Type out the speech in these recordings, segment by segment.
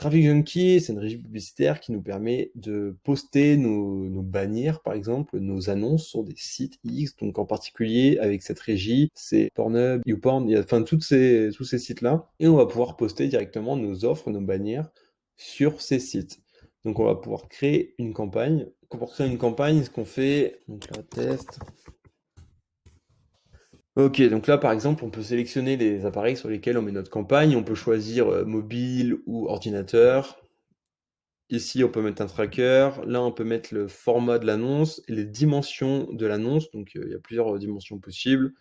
Traffic Junkie, c'est une régie publicitaire qui nous permet de poster nos bannières, par exemple, nos annonces sur des sites X. Donc en particulier, avec cette régie, c'est Pornhub, YouPorn, enfin tous ces sites-là. Et on va pouvoir poster directement nos offres, nos bannières sur ces sites. Donc on va pouvoir créer une campagne. Pour créer une campagne, ce qu'on fait, donc là, test. Ok, donc là par exemple, on peut sélectionner les appareils sur lesquels on met notre campagne. On peut choisir mobile ou ordinateur. Ici, on peut mettre un tracker. Là, on peut mettre le format de l'annonce et les dimensions de l'annonce. Donc, il y a plusieurs dimensions possibles.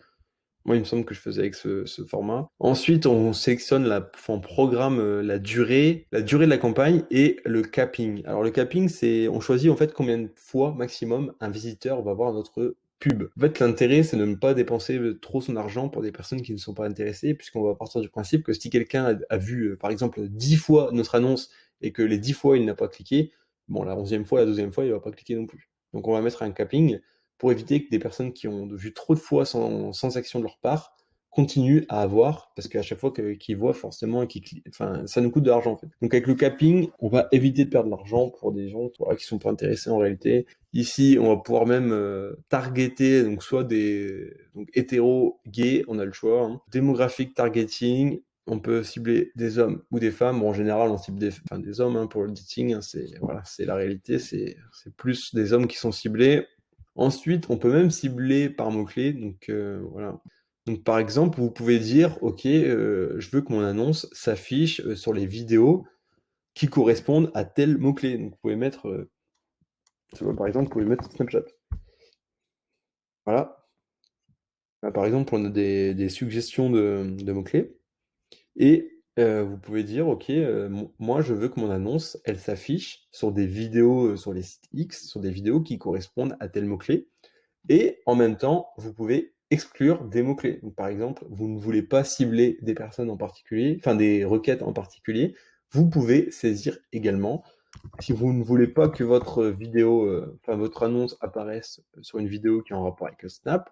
Moi, il me semble que je faisais avec ce format. Ensuite, on sélectionne enfin, on programme la durée de la campagne et le capping. Alors, le capping, c'est, on choisit en fait combien de fois maximum un visiteur va voir notre pub. En fait, l'intérêt, c'est de ne pas dépenser trop son argent pour des personnes qui ne sont pas intéressées, puisqu'on va partir du principe que si quelqu'un a vu, par exemple, 10 fois notre annonce et que les 10 fois, il n'a pas cliqué, bon, la 11e fois, la 12e fois, il va pas cliquer non plus. Donc, on va mettre un capping pour éviter que des personnes qui ont vu trop de fois sans action de leur part continuent à avoir, parce qu'à chaque fois qu'ils voient forcément et qu'ils cliquent, enfin, ça nous coûte de l'argent en fait. Donc avec le capping, on va éviter de perdre de l'argent pour des gens voilà, qui sont pas intéressés en réalité. Ici, on va pouvoir même targeter, donc soit des donc hétéro, gay, on a le choix. Hein. Démographique targeting, on peut cibler des hommes ou des femmes. Bon, en général, on cible des hommes hein, pour le dating. Hein, c'est voilà, c'est la réalité. C'est plus des hommes qui sont ciblés. Ensuite, on peut même cibler par mots-clés. Donc voilà. Donc par exemple, vous pouvez dire, OK, je veux que mon annonce s'affiche sur les vidéos qui correspondent à tel mot-clé. Donc vous pouvez mettre, par exemple, vous pouvez mettre Snapchat. Voilà. Là, par exemple, on a des suggestions de mots-clés. Et vous pouvez dire, OK, moi je veux que mon annonce, elle s'affiche sur des vidéos sur les sites X, sur des vidéos qui correspondent à tel mot-clé. Et en même temps, vous pouvez exclure des mots-clés. Donc, par exemple, vous ne voulez pas cibler des personnes en particulier, enfin des requêtes en particulier, vous pouvez saisir également. Si vous ne voulez pas que votre vidéo, enfin votre annonce apparaisse sur une vidéo qui est en rapport avec le Snap,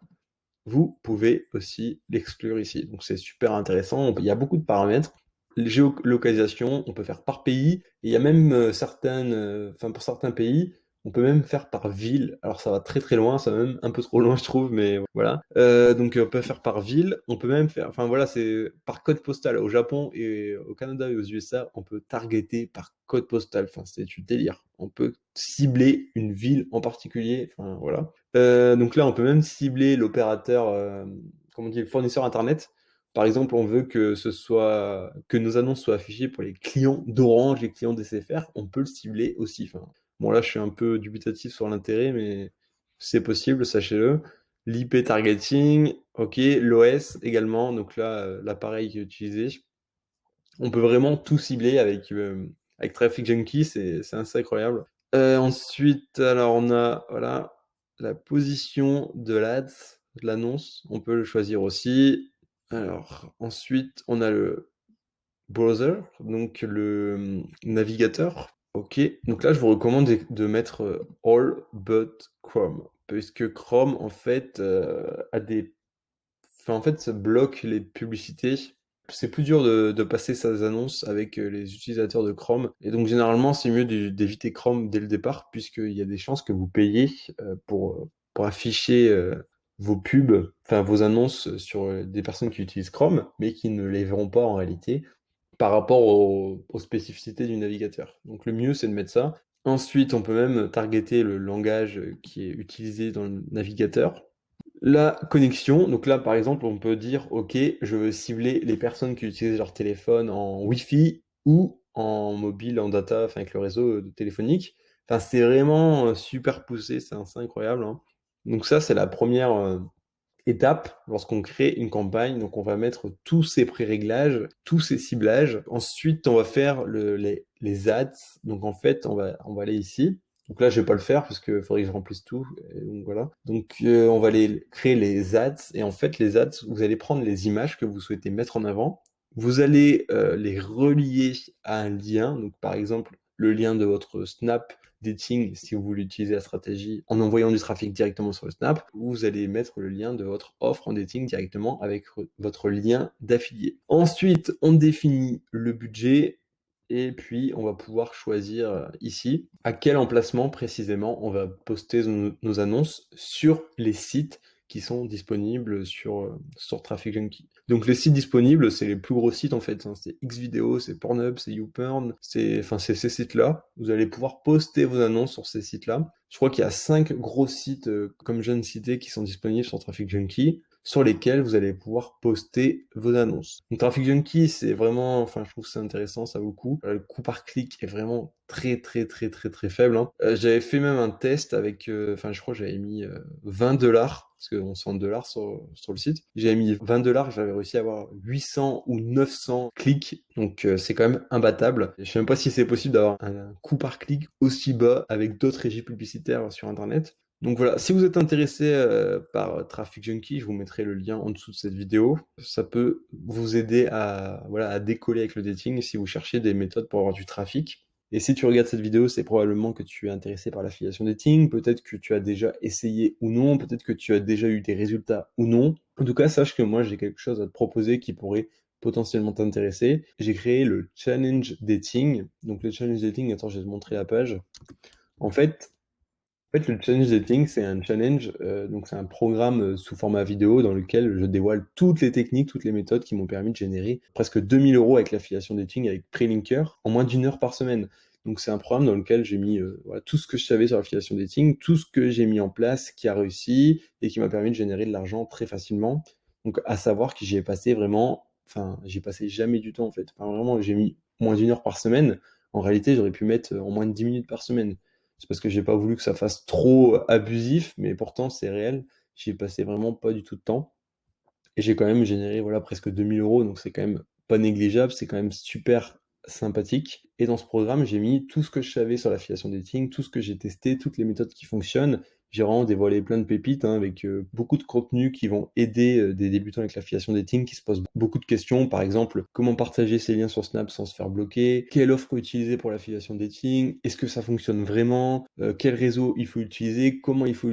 vous pouvez aussi l'exclure ici. Donc c'est super intéressant. Il y a beaucoup de paramètres. Géolocalisation, on peut faire par pays. Et il y a même enfin pour certains pays, on peut même faire par ville. Alors ça va très très loin, ça va même un peu trop loin je trouve, mais voilà. Donc on peut faire par ville. On peut même faire, enfin voilà, c'est par code postal. Au Japon et au Canada et aux USA, on peut targeter par code postal. Enfin c'est du délire. On peut cibler une ville en particulier. Enfin voilà. Donc là, on peut même cibler l'opérateur, comment on dit, le fournisseur internet. Par exemple, on veut que nos annonces soient affichées pour les clients d'Orange, les clients d'SFR. On peut le cibler aussi. Enfin, bon, là, je suis un peu dubitatif sur l'intérêt, mais c'est possible, sachez-le. L'IP targeting, ok. L'OS également. Donc là, l'appareil qui est utilisé. On peut vraiment tout cibler avec Traffic Junkie. C'est assez incroyable. Ensuite, alors on a voilà, la position de l'ad, de l'annonce. On peut le choisir aussi. Alors, ensuite, on a le browser, donc le navigateur. OK. Donc là, je vous recommande de mettre All but Chrome. Puisque Chrome, en fait, enfin, en fait, ça bloque les publicités. C'est plus dur de passer ces annonces avec les utilisateurs de Chrome. Et donc, généralement, c'est mieux d'éviter Chrome dès le départ, puisqu'il y a des chances que vous payiez pour afficher vos pubs, enfin vos annonces sur des personnes qui utilisent Chrome, mais qui ne les verront pas en réalité par rapport aux spécificités du navigateur. Donc, le mieux, c'est de mettre ça. Ensuite, on peut même targeter le langage qui est utilisé dans le navigateur. La connexion, donc là par exemple on peut dire ok je veux cibler les personnes qui utilisent leur téléphone en Wi-Fi ou en mobile, en data, enfin avec le réseau téléphonique. Enfin c'est vraiment super poussé, c'est incroyable. Hein. Donc ça c'est la première étape lorsqu'on crée une campagne. Donc on va mettre tous ces pré-réglages, tous ces ciblages. Ensuite on va faire les ads. Donc en fait on va aller ici. Donc là, je vais pas le faire parce qu'il faudrait que je remplisse tout. Et donc voilà. Donc on va aller créer les ads. Et en fait, les ads, vous allez prendre les images que vous souhaitez mettre en avant. Vous allez les relier à un lien. Donc par exemple, le lien de votre Snap Dating, si vous voulez utiliser la stratégie en envoyant du trafic directement sur le Snap, vous allez mettre le lien de votre offre en dating directement avec votre lien d'affilié. Ensuite, on définit le budget et puis on va pouvoir choisir, ici, à quel emplacement précisément on va poster nos annonces sur les sites qui sont disponibles sur Traffic Junkie. Donc les sites disponibles, c'est les plus gros sites en fait, hein, c'est Xvideo, c'est Pornhub, c'est YouPorn, c'est ces sites-là. Vous allez pouvoir poster vos annonces sur ces sites-là. Je crois qu'il y a 5 gros sites, comme je viens de citer, qui sont disponibles sur Traffic Junkie, sur lesquels vous allez pouvoir poster vos annonces. Donc Traffic Junkie, c'est vraiment, enfin je trouve que c'est intéressant, ça vaut le coup. Le coût par clic est vraiment très faible, hein. J'avais fait même un test avec, enfin je crois que j'avais mis 20$, parce qu'on se vend $, sur le site. J'avais mis 20$, j'avais réussi à avoir 800 ou 900 clics, donc c'est quand même imbattable. Je sais même pas si c'est possible d'avoir un coût par clic aussi bas avec d'autres régies publicitaires sur Internet. Donc voilà, si vous êtes intéressé par Traffic Junkie, je vous mettrai le lien en dessous de cette vidéo. Ça peut vous aider à, voilà, à décoller avec le dating si vous cherchez des méthodes pour avoir du trafic. Et si tu regardes cette vidéo, c'est probablement que tu es intéressé par l'affiliation dating, peut-être que tu as déjà essayé ou non, peut-être que tu as déjà eu des résultats ou non. En tout cas, sache que moi j'ai quelque chose à te proposer qui pourrait potentiellement t'intéresser. J'ai créé le challenge dating. Donc le challenge dating, attends, je vais te montrer la page. En fait, le challenge dating, c'est un challenge, donc c'est un programme sous format vidéo dans lequel je dévoile toutes les techniques, toutes les méthodes qui m'ont permis de générer presque 2 000 € avec l'affiliation dating avec Prelinker en moins d'1 heure par semaine. Donc c'est un programme dans lequel j'ai mis voilà, tout ce que je savais sur l'affiliation dating, tout ce que j'ai mis en place, qui a réussi et qui m'a permis de générer de l'argent très facilement. Donc à savoir que j'y ai passé vraiment, enfin j'ai passé jamais du temps en fait. Enfin vraiment j'ai mis moins d'1 heure par semaine. En réalité j'aurais pu mettre en moins de 10 minutes par semaine. C'est parce que j'ai pas voulu que ça fasse trop abusif, mais pourtant c'est réel. J'y ai passé vraiment pas du tout de temps. Et j'ai quand même généré voilà, presque 2 000 €, donc c'est quand même pas négligeable, c'est quand même super sympathique. Et dans ce programme, j'ai mis tout ce que je savais sur l'affiliation dating, tout ce que j'ai testé, toutes les méthodes qui fonctionnent. J'ai vraiment dévoilé plein de pépites, hein, avec beaucoup de contenus qui vont aider des débutants avec l'affiliation dating qui se posent beaucoup de questions. Par exemple, comment partager ses liens sur Snap sans se faire bloquer? Quelle offre utiliser pour l'affiliation dating? Est-ce que ça fonctionne vraiment? Quel réseau il faut utiliser? Comment il faut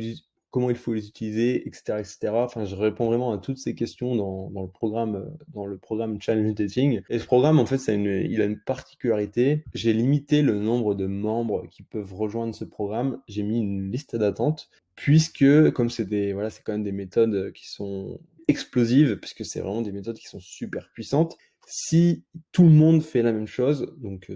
les utiliser, etc., etc. Enfin, je réponds vraiment à toutes ces questions dans le programme Challenge Dating. Et ce programme, en fait, il a une particularité. J'ai limité le nombre de membres qui peuvent rejoindre ce programme. J'ai mis une liste d'attente, puisque, comme voilà, c'est quand même des méthodes qui sont explosives, puisque c'est vraiment des méthodes qui sont super puissantes. Si tout le monde fait la même chose, donc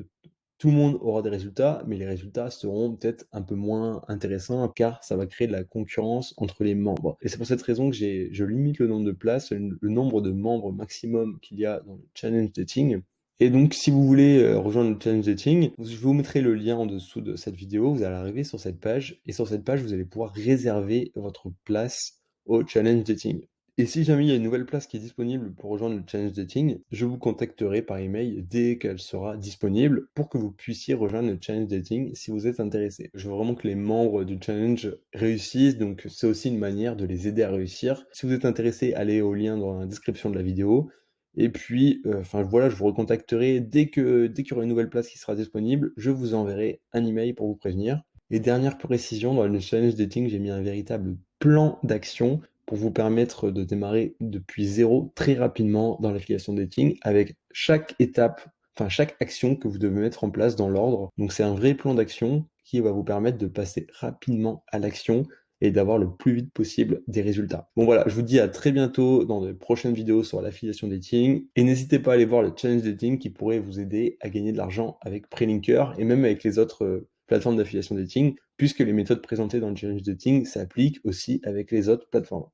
tout le monde aura des résultats, mais les résultats seront peut-être un peu moins intéressants car ça va créer de la concurrence entre les membres. Et c'est pour cette raison que je limite le nombre de places, le nombre de membres maximum qu'il y a dans le challenge dating. Et donc, si vous voulez rejoindre le challenge dating, je vous mettrai le lien en dessous de cette vidéo. Vous allez arriver sur cette page et sur cette page, vous allez pouvoir réserver votre place au challenge dating. Et si jamais il y a une nouvelle place qui est disponible pour rejoindre le challenge dating, je vous contacterai par email dès qu'elle sera disponible pour que vous puissiez rejoindre le challenge dating si vous êtes intéressé. Je veux vraiment que les membres du challenge réussissent, donc c'est aussi une manière de les aider à réussir. Si vous êtes intéressé, allez au lien dans la description de la vidéo. Et puis, enfin voilà, je vous recontacterai dès qu'il y aura une nouvelle place qui sera disponible, je vous enverrai un email pour vous prévenir. Et dernière précision, dans le challenge dating, j'ai mis un véritable plan d'action pour vous permettre de démarrer depuis zéro très rapidement dans l'affiliation dating avec chaque étape, enfin chaque action que vous devez mettre en place dans l'ordre. Donc c'est un vrai plan d'action qui va vous permettre de passer rapidement à l'action et d'avoir le plus vite possible des résultats. Bon voilà, je vous dis à très bientôt dans de prochaines vidéos sur l'affiliation dating et n'hésitez pas à aller voir le challenge dating qui pourrait vous aider à gagner de l'argent avec Prelinker et même avec les autres plateformes d'affiliation dating puisque les méthodes présentées dans le challenge dating s'appliquent aussi avec les autres plateformes.